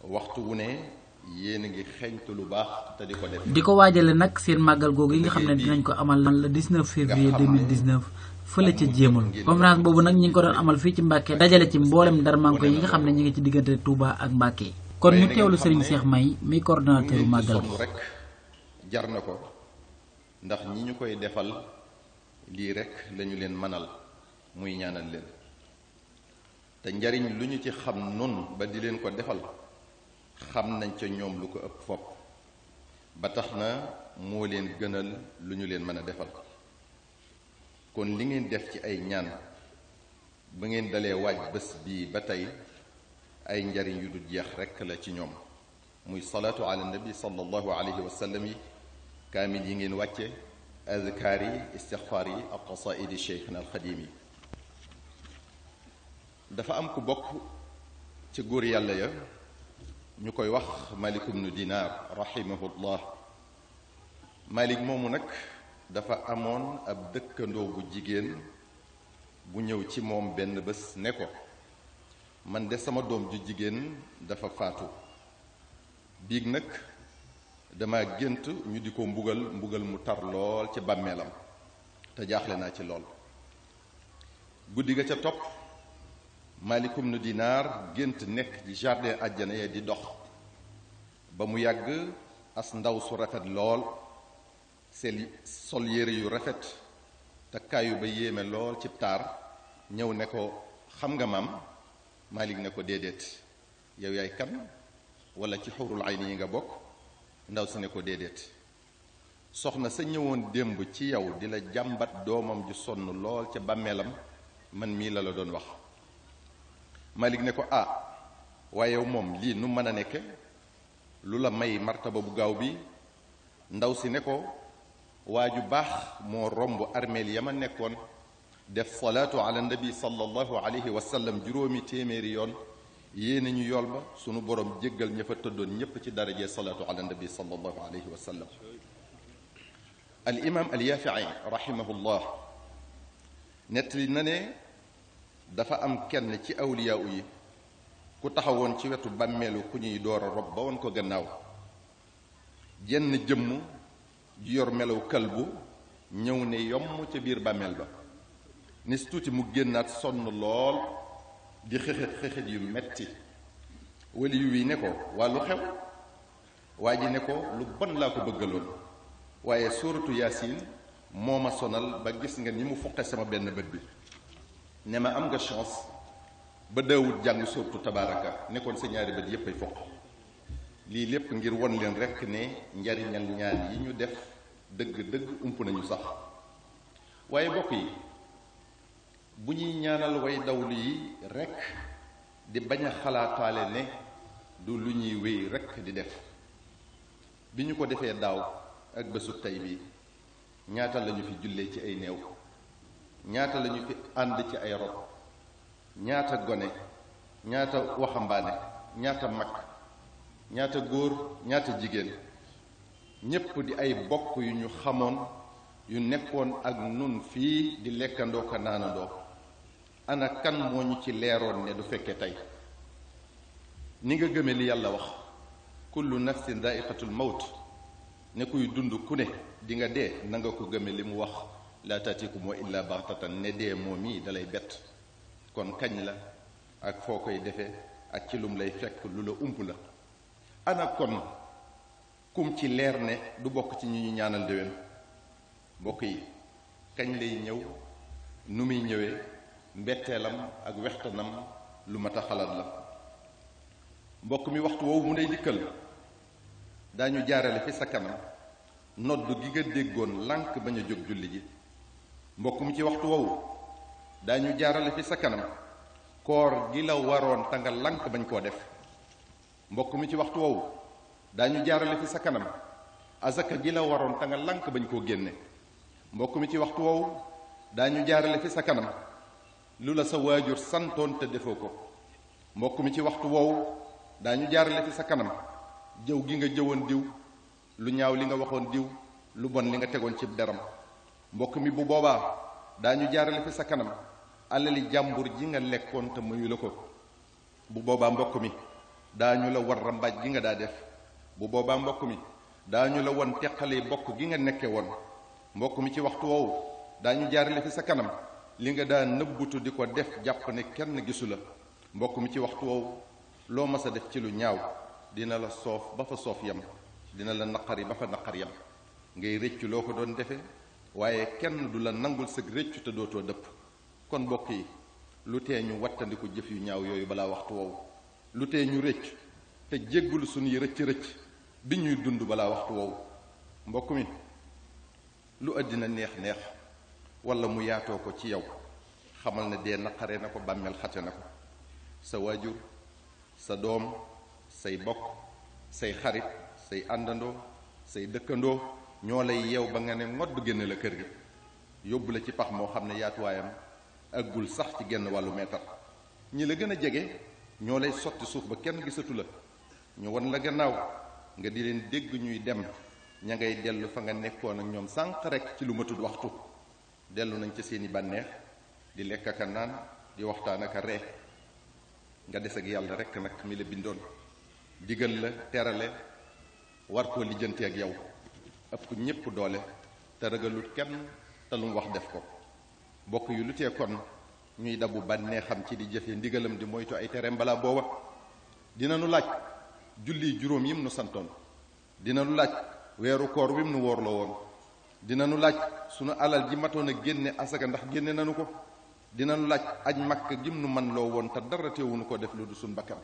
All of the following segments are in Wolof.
waxtu wu ne yéen a ngi xeeñtu lu baax te di ko def. di ko waajale nag seen màggal googu yi nga xam ne dinañ ko amal le 19 février 2019 fële ca jéemul conférence boobu nag ñi ngi ko doon amal fii ci Mbàkke dajale ci mboolem Darmanko yi nga xam ne ñi ngi ci diggante Touba ak Mbàkke yi kon ñu teewlu Serigne Cheikh May mi coordonnateur màggal gi rek jar na ko ndax ñi ñu koy defal lii rek lañu leen mënal muy ñaanal leen te njariñ lu ñu ci xam nun ba di leen ko defal xam nañ ca ñoom lu ko ëpp fopp ba tax na moo leen gënal lu ñu leen mën a defal kon li ngeen def ci ay ñaan ba ngeen dalee waaj bés bii ba tey ay njariñ yu dul jeex rekk la ci ñoom muy salaatu ala nabi sallallahu alayhi wa sallam yi kaamil yi ngeen wàcce azkaar yi istixfaar yi ak qasaidi cheikhna alxadim yi dafa am ku bokk ci góor yàlla ya ñu koy wax Malik ibnu Dinaar rahimahullah Malik moomu nag dafa amoon ab dëkkandoo bu jigéen bu ñëw ci moom benn bés ne ko man de sama doom ju jigéen dafa faatu biig nag dama gént ñu di ko mbugal mu tar lool ci bàmmeelam te jaaxle naa ci lool guddi ga ca topp Malik ibnu Dinaar gént nekk ci jardin àjjana ya di dox ba mu yàgg as ndaw su rafet lool sol yére yu rafet takkaayu ba yéeme lool ci taar ñëw ne ko xam nga maam Malik ne ko déedéet yow yaay kan wala ci xurul ayni yi nga bokk ndaw si ne ko déedéet soxna sa ñëwoon démb ci yow di la jàmbat doomam ju sonn lool ca bàmmeelam man mii la doon wax Malik ne ko waaye yow moom lii nu mën a nekke lu la may martaba bu gaaw bi ndaw si ne ko waa ju baax moo romb armeel ya ma nekkoon def salaatu ala nabi sallallahu alayhi wa sallam juróomi téeméeri yoon yéene ñu yool ba sunu borom jéggal ña fa tëddoon ñépp ci darajee salaatu ala nabi sallallahu alayhi wa sallam al imam al yaafi'i rahimahullah nettali na ne dafa am kenn ci awliyaa yi ku taxawoon ci wetu bàmmeelu ku ñuy door a rob ba woon ko gannaaw jenn jëmm ju yor melaw kalbu ñëw ne yomm ca biir bàmmeel ba ni si tuuti mu génnaat sonn lool di xëxët yu metti wali yu wi ne ko waa lu xew waa ji ne ko lu bon laa ko bëggaloon waaye suuratu yaasin moo ma sonal ba gis nga ni mu foqe sama benn bët bi ne ma am nga chance ba daawut jàng suuratu tabaaraka nekkoon sa ñaari bët yépp ay foq lii lépp ngir won leen rekk ne njariñal ñaan yi ñu def dëgg ump nañu sax waaye bokk yi bu ñuy ñaanal way dawlu yi rekk di bañ a xalaataale ne du lu ñuy wéy rekk di def bi ñu ko defee daaw ak bésu tey bi ñaata lañu fi jullee ci ay néew ñaata lañu fi ànd ci ay rob ñaata gone ñaata waxambaane ñaata mag ñaata góor ñaata jigéen ñépp di ay bokk yu ñu xamoon yu nekkoon ak nun fii di lekkandoo ko naanandoo ana kan moo ñu ci leeroon ne du fekke tey ni nga gëme li yàlla wax kullu nafsin daa'iqatul mawt ne kuy dund ku ne di nga dee na nga ko gëme li mu wax laa taatikum illa baxtatan ne dee moom yi dalay bett kon kañ la ak foo koy defee ak ci lum lay fekk lu la ump la ana kon kum ci leer ne du bokk ci ñu ñu ñaanal déwén mbokk yi kañ lay ñëw nu muy ñëwee mbetteelam ak wextanam lu mat a xalaat la mbokk mi waxtu woowu mu day dikkal daañu jaarale fi sa kanam nodd gi nga déggoon lànk bañ a jóg julli ji mbokk mi ci waxtu woowu daañu jaarale fi sa kanam koor gi la waroon te nga lànk bañ koo def mbokk mi ci waxtu woowu daañu jaarale fi sa kanam azaka ji la waroon te nga lànk bañ koo génne mbokk mi ci waxtu woowu daañu jaarale fi sa kanam lu la sa waajur santoon te defoo ko mbokk mi ci waxtu woowu daañu jaarale fi sa kanam jëw gi nga jëwoon diw lu ñaaw li nga waxoon diw lu bon li nga tegoon ci deram mbokk mi bu boobaa daañu jaarale fi sa kanam alali jàmbur ji nga lekkoon te mayu la ko bu boobaa mbokk mi daañu la war rambaaj gi nga daa def bu boobaa mbokk mi daañu la won teqalee bokk gi nga nekke woon mbokk mi ci waxtu woowu daañu jaarale fi sa kanam li nga daa nëbbutu di ko def jàpp ne kenn gisu la mbokk mi ci waxtu woowu loo mas a def ci lu ñaaw dina la soof ba fa soof yam dina la naqari ba fa naqar yam ngay rëccu loo ko doon defe waaye kenn du la nangul sëg rëccu te dootoo dëpp kon mbokk yi lu tee ñu wattandiku jëf yu ñaaw yooyu balaa waxtu woowu lu tee ñu rëcc te jéggul suñuy rëcc-rëcc bi ñuy dund balaa waxtu woowu mbokk mi lu àddina neex-neex wala mu yaatoo ko ci yow xamal ne dee naqare na ko bàmmeel xate na ko sa waajur sa doom say bokk say xarit say àndandoo say dëkkandoo ñoo lay yeew ba nga ne ngodd génne la kër gi yóbbu la ci pax moo xam ne yaatuwaayam aggul sax ci genn wàllu meetar ñi la gën a jege ñoo lay sotti suuf ba kenn gisatu la ñu won la gannaaw nga di leen dégg ñuy dem ña ngay dellu fa nga nekkoon ak ñoom sànq rek ci lu matul waxtu dellu nañ ca seeni bànneex di lekk ak a naan di waxtaan ak a ree nga des ak yàlla rek nag mi la bindoon digal la terale war koo lijjante ak yow ëpp ñépp doole te ragalut kenn te lu mu wax def ko bokk yu lu tee kon ñuy dabu bànneexam ci di jëfe ndigalam di moytu ay tereem balaa booba dina nu laaj julli juróom yim nu santoon dina nu laaj weeru koor wim nu woorloo woon dina nu laaj sunu alal ji matoon a génne asaka ndax génne nanu ko dina nu laaj aj makk gim nu man loo woon te dara teewunu ko def lu du suñ bakkan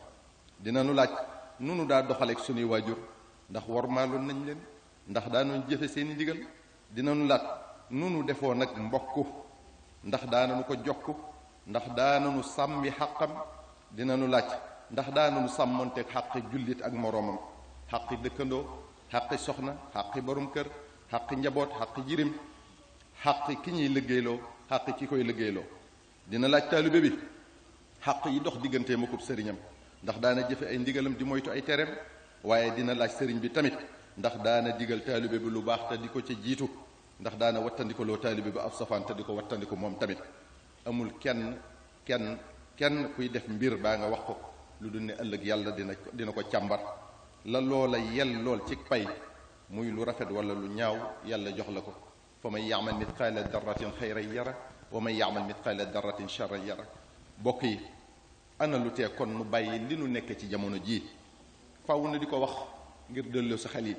dina nu laaj nunu daa doxaleek sunuy waajur ndax wormaaloon nañ leen ndax daanoon jëfe seeni ndigal dina nu laaj nunu defoo nag mbokk ndax daananu ko jokk ndax daananu sàmmi xàqam dina nu laaj ndax daananu sàmmonteeg xàqi jullit ak moroomam xàqi dëkkandoo xàqi soxna xàqi borom kër xàqi njaboot xàqi jirim xàqi ki ñuy liggéeyloo xàqi ki koy liggéeyloo dina laaj taalibe bi xàq yi dox diggantee makub sëriñam ndax daana jëfe ay ndigalam di moytu ay tereem waaye dina laaj sëriñ bi tamit ndax daana digal taalibe bi lu baax te di ko ca jiitu ndax daana wattandikoloo taalibe bi ab safaan te di ko wattandiku moom tamit amul kenn kuy def mbir baa nga wax ko lu dul ne ëllëg yàlla dina ko càmbar la loola yel lool ci pay muy lu rafet wala lu ñaaw yàlla jox la ko fa man yaamal mitqaala darratin xayran yara wa man yaamal mitqaala darratin charran yara bokk yi ana lu tee kon nu bàyyi li nu nekk ci jamono jii faaw na di ko wax ngir delloo sa xel yi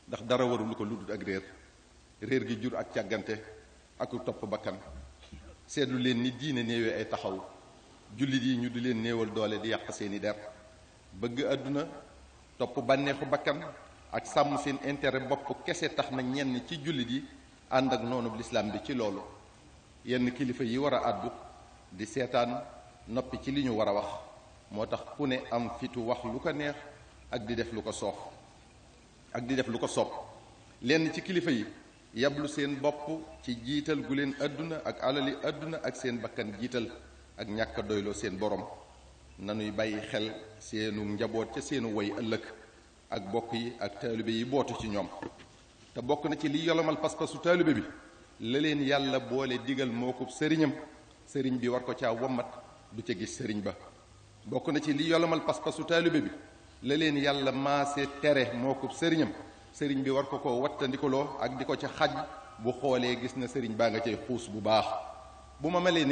ndax dara warul ko lu dul ak réer gi jur ak càggante ak topp bakkan seetlu leen ni diine néewee ay taxaw jullit yi ñu di leen néewal doole di yàq seeni der bëgg àdduna topp bànneexu bakkan ak sàmm seen intérêt bopp kese tax na ñenn ci jullit yi ànd ak noonu lislaam bi ci loolu yenn kilifa yi war a àddu di seetaan noppi ci li ñu war a wax moo tax ku ne am fitu wax lu ko neex ak di def lu ko soob lenn ci kilifa yi yablu seen bopp ci jiital gu leen àdduna ak alali àdduna ak seen bakkan jiital ak ñàkk doyloo seen borom nanuy bàyyi xel seenu njaboot ca seenu woy ëllëg ak bokk yi ak taalibe yi bootu ci ñoom te bokk na ci li yolomal pas-pasu taalibe bi la leen yàlla boole digal moo ko sëriñam sëriñ bi war ko caa wommat du ca gis sëriñ ba bokk na ci li yolomal pas-pasu taalibe bi la leen yàlla maase tere moo ko sëriñam sëriñ bi war ko wattandikuloo ak di ko ca xaj bu xoolee gis na sëriñ baa nga cay xuus bu baax bu ma melee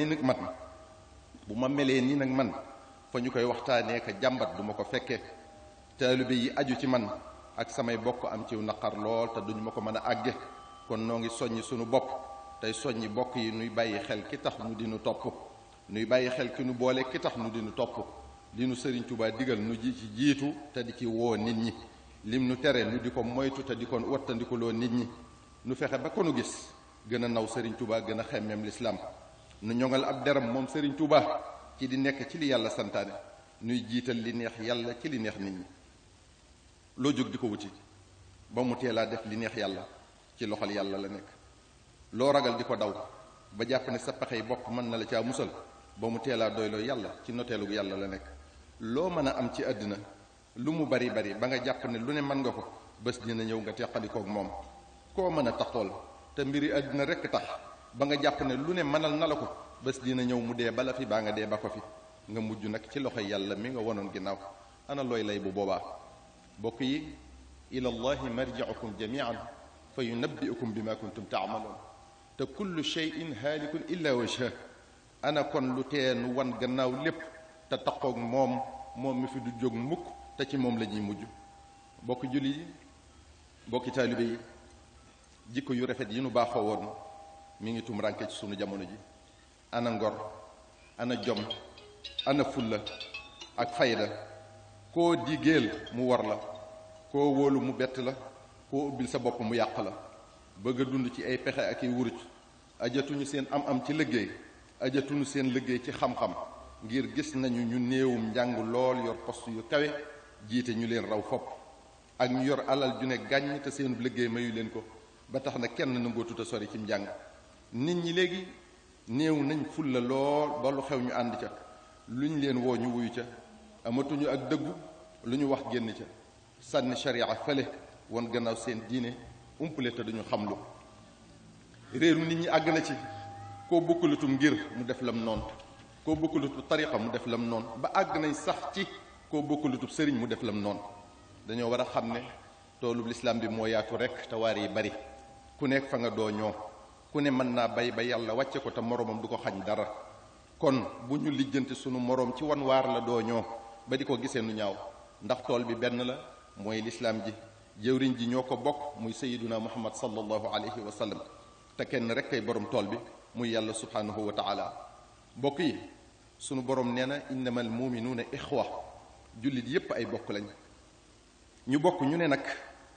ni nag man fa ñu koy waxtaanee ka jàmbat du ma ko fekke taalibe yi aju ci man ak samay bokk am ciw naqar lool te duñu ma ko mën a àgge kon noo ngi soññi sunu bopp tey soññi bokk yi nuy bàyyi xel ki tax nu dinu topp nuy bàyyi xel ki nu boole ki tax nu dinu topp li nu sëriñ Tuubaa digal nu ci jiitu te di ci woo nit ñi lim nu tere nu di ko moytu te di ko wattandikuloo nit ñi nu fexe ba ko nu gis gën a naw sëriñ Tuubaa gën a xemmeem lislaam nu ñoŋal ab deram moom sëriñ Tuubaa ci di nekk ci li yàlla santaane nuy jiital li neex yàlla ci li neex nit ñi loo jóg di ko wuti ba mu teelaa def li neex yàlla ci loxol yàlla la nekk loo ragal di ko daw ba jàpp ne sa pexey bopp mën na la caa musal ba mu teelaa doyloo yàlla ci noteelu yàlla la nekk loo mën a am ci àddina lu mu bari bari ba nga jàpp ne lu ne mën nga ko bés dina ñëw nga teqalikoog moom koo mën a taxool te mbiri àddina rekk tax ba nga jàpp ne lu ne mënal na la ko bés dina ñëw mu dee bala fi baa nga dee ba ko fi nga mujj nag ci loxo yàlla mi nga wonoon ginnaaw ana looy lay bu boobaa bokk yi ila allahi marji'ukum jami'an fa yunabbi'ukum bima kuntum ta'malun te kullu shay'in haalikun illa wajhah ana kon lu tee nu wan gannaaw lépp te taqoog moom mi fi du jóg mukk te ci moom la ñuy mujj bokk julli yi bokki taalibe yi jikko yu rafet yi nu baaxoo woon mi ngi tum ranke ci sunu jamono ji ana ngor ana jom ana fulla ak fayda koo digéel mu war la koo wóolu mu bett la koo ubbil sa bopp mu yàq la bëgg a dund ci ay pexe ak i wuruj ajatuñu seen am ci liggéey ajatuñu seen liggéey ci xam-xam ngir gis nañu ñu néewum njàng lool yor poste yu kawe jiite ñu leen raw fopp ak ñu yor alal ju ne gàññ te seenub liggéey mayu leen ko ba tax na kenn nangoo tuta sori ci njàng nit ñi léegi néew nañ fulla lool ba lu xew ñu ànd ca lu ñu leen woo ñu wuyu ca amatuñu ak dëggu lu ñu wax génn ca sànni sharia fële won gannaaw seen diine umpale te duñu xam lu réeru nit ñi àgg na ci koo bokkalutum ngir mu def lam noon koo bokkalutum tariqa mu def lam noon ba àgg nañ sax ci koo bokkalutum sëriñ mu def lam noon dañoo war a xam ne toolub lislaam bi moo yaatu rek te waar yi bari ku nekk fa nga doo ñoo ku ne mën naa bay ba yàlla wàcce ko te moroomam du ko xañ dara kon bu ñu lijjanti sunu moroom ci wan waar la doo ñoo ba di ko gisee nu ñaaw ndax tool bi benn la mooy lislaam ji jëwriñ ji ñoo ko bokk muy sayiduna muhammad sallallahu alayhi wa sallam te kenn rek kay borom tool bi muy yàlla subhanahu wa taala bokk yi sunu borom nee na innamal muminuuna ixwa jullit yépp ay bokk lañ ñu bokk ñu ne nag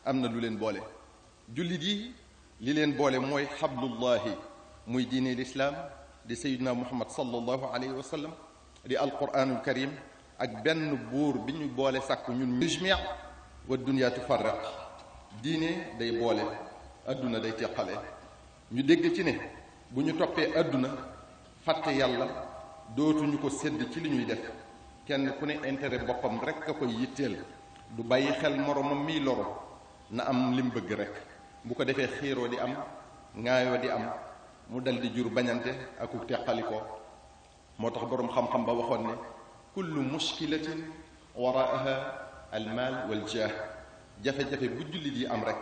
am na lu leen boole jullit yi li leen boole mooy xablullahi muy diine lislaam di sayiduna muhammad sallallahu alayhi wa sallam di alquranul karim ak benn buur bi ñu boole sàkk ñun yujmi wa dunya tufarraq diine day boole adduna day teqale ñu dégg ci ne bu ñu toppee adduna fàtte yàlla dootuñu ko sédd ci li ñuy def kenn ku ne intérêt boppam rek a koy yitteel du bàyyi xel moromam miy loro na am lim bëgg rek bu ko defee xiiroo di am ŋaayoo di am mu dal di jur bañante ak ku teqalikoo moo tax boroom xam-xam ba waxoon ne kullu mushkilatin waraaha almaal wal jaah jafe-jafe bu jullit yi am rek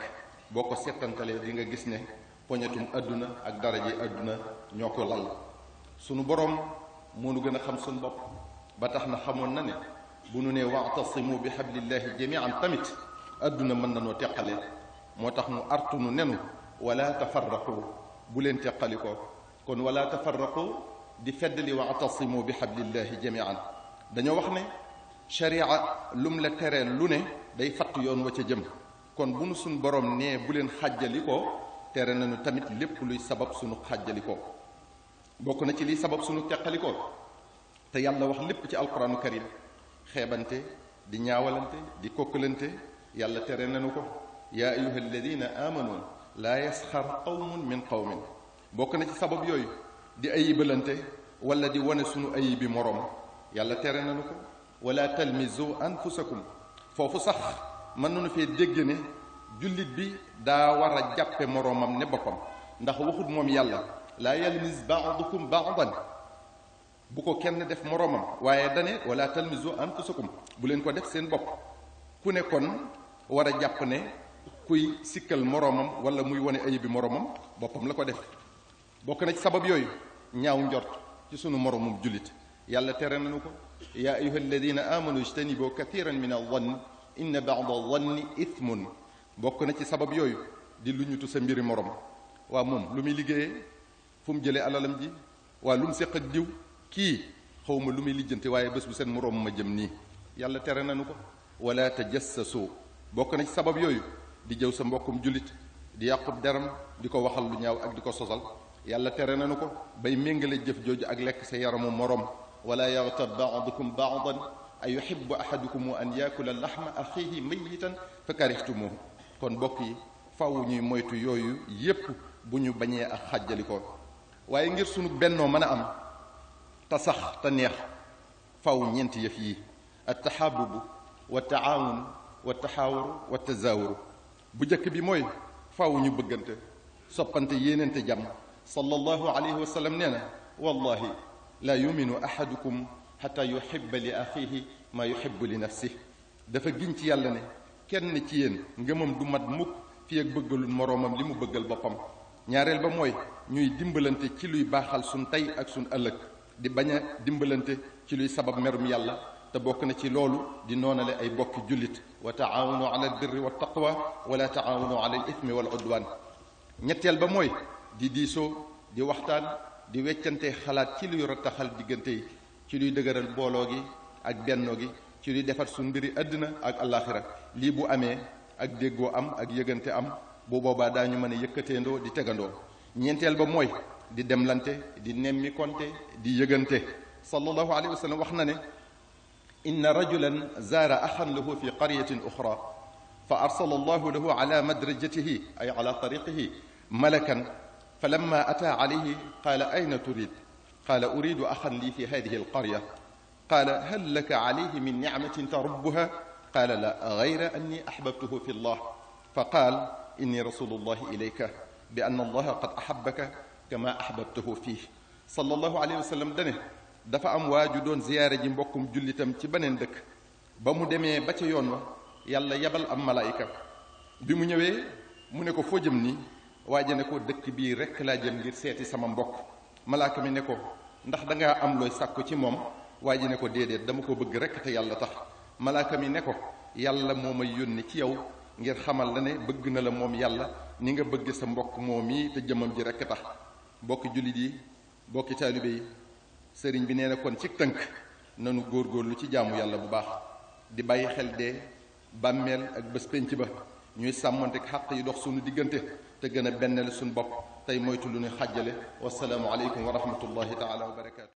boo ko settantalee di nga gis ne poñetum adduna ak daraje adduna ñoo ko lal sunu boroom moo nu gën a xam sunu bopp ba tax na xamoon na ne bu nu nee wa'tasimu bi hablillahi jami'an tamit adduna mën na noo teqale moo tax mu artunu nenu wala tafarraqu bu leen teqalikoo kon wala tafarraqu di feddali wa'tasimu bi hablillahi jami'an dañoo wax ne sharia lum la teree lu ne day fatt yoon wa ca jëm kon bu nu suñ borom nee bu leen xàjjalikoo tere nañu tamit lépp luy sabab sunu xàjjalikoo bokk na ci liy sabab sunu teqalikoo te yàlla wax lépp ci alquranu karim xeebante di ñaawalante di kokkalante yàlla tere nañu ko yaa ayuha alladina amanu laa yasxar qawmun min qawmin bokk na ci sabab yooyu di ayibalante wala di wane sunu ayibi moroom yàlla tere nañu ko wala talmizu anfusakum foofu sax mën nañu fee dégg ne jullit bi daa war a jàppe moroomam ne boppam ndax waxut moom yàlla laa yalmis ba'dukum ba'dan bu ko kenn def moroomam waaye dane wala talmizu anfusakum bu leen ko def seen bopp ku ne kon war a jàpp ne kuy sikkal moroomam wala muy wane ayibi moroomam boppam la ko def bokk na ci sabab yooyu ñaaw njort ci sunu moroomum jullit yàlla tere nañu ko yaa ayuha alladina amanu ijtanibu kathiran min alwanni inna ba'da alwanni ithmun bokk na ci sabab yooyu di lu ñutu sa mbiri morom waa moom lu muy liggéeyee fu mu jëlee alalam ji waa lu mu séq ak diw kii xawma lu muy lijjante waaye bés bu seen moroom ma jëm nii yàlla tere nañu ko wala tajassasu bokk na ci sabab yooyu di jëw sa mbokkum jullit di yàqub deram di ko waxal lu ñaaw ak di ko sosal yàlla tere nañu ko bay méngale jëf jooju ak lekk sa yaramu moroom wala yaghtab ba'dukum ba'dan ay yuhibbu ahadukum an yakula lahma axihi mayitan fa karihtumuhu kon bokk yi faw ñuy moytu yooyu yépp bu ñu bañee ak xàjjalikoo waaye ngir sunu bennoo mën a am te sax te neex faw ñeenti yëf yi attahabubu wa taawun wa taxaawuru wa tazaawuru bu njëkk bi mooy faw ñu bëggante soppante yéenante jàmm sallallahu alayhi wa sallam nee na wallahi laa yuminu ahadukum xata yuhibba li axihi maa yuhibbu li nafsih dafa giñ ci yàlla ne kenn ci yéen ngëmam du mat mukk fi ak bëggalul moroomam li mu bëggal boppam. ñaareel ba mooy ñuy dimbalante ci luy baaxal suñ tey ak suñ ëllëg di bañ a dimbalante ci luy sabab merum yàlla te bokk na ci loolu di noonale ay bokki jullit wa taawanu ala albirri wa taqwa wala taawanu ala al ithmi wal udwan. ñetteel ba mooy di diisoo di waxtaan di weccante xalaat ci luy rattaxal diggante yi ci luy dëgëral booloo gi ak bennoo gi ci luy defar suñ mbiri àddina ak àllaaxira. lii bu amee ak déggoo am ak yëgante am bu boobaa daañu mën a yëkkateendoo di tegandoo. ñeenteel ba mooy di demlante di nemmi konte di yëgante. sallallahu alayhi wa sallam wax na ne inna rajulan zaara axan lahu fi qaryatin uxra fa arsala allahu lahu ala madrajatihi ay ala tariqihi malakan fa lamma ataa alayhi qaala ayna turid qaala uridu axan lii fi hadihi alqarya qaala hal laka alayhi min nicmatin tarubbuha qaala la gayra anni axbabtuhu fi llah fa qaal inni rasulullahi ilayka bi anna allaha qad ahabbaka kama ahbabtahu fii. sallallahu alayhi wa sallam dane dafa am waaju doon ziyaare ji mbokkum jullitam ci beneen dëkk ba mu demee ba ca yoon wa yàlla yabal am malaayika bi mu ñëwee mu ne ko foo jëm nii waaja ne ko dëkk bii rekk laa jëm ngir seeti sama mbokk. malaaka mi ne ko ndax dangaa am looy sàkku ci moom waaja ne ko déedéet dama ko bëgg rekk te yàlla tax. malaaka mi ne ko yàlla moo may yónni ci yow ngir xamal la ne bëgg na la moom yàlla ni nga bëgg sa mbokk moom yi te jëmmam ji rekk tax. bokki jullit yi bokki taalibe yi sëriñ bi nee na kon ci tënk nanu góorgóorlu ci jaamu yàlla bu baax di bàyyi xel dee bàmmeel ak bés pénc ba ñuy sàmmonte xàq yi dox suñu diggante te gën a bennale suñu bopp tey moytu lu ñu xàjjale wasalaamu aleykum wa rahmatullahi taala wa barakaatu.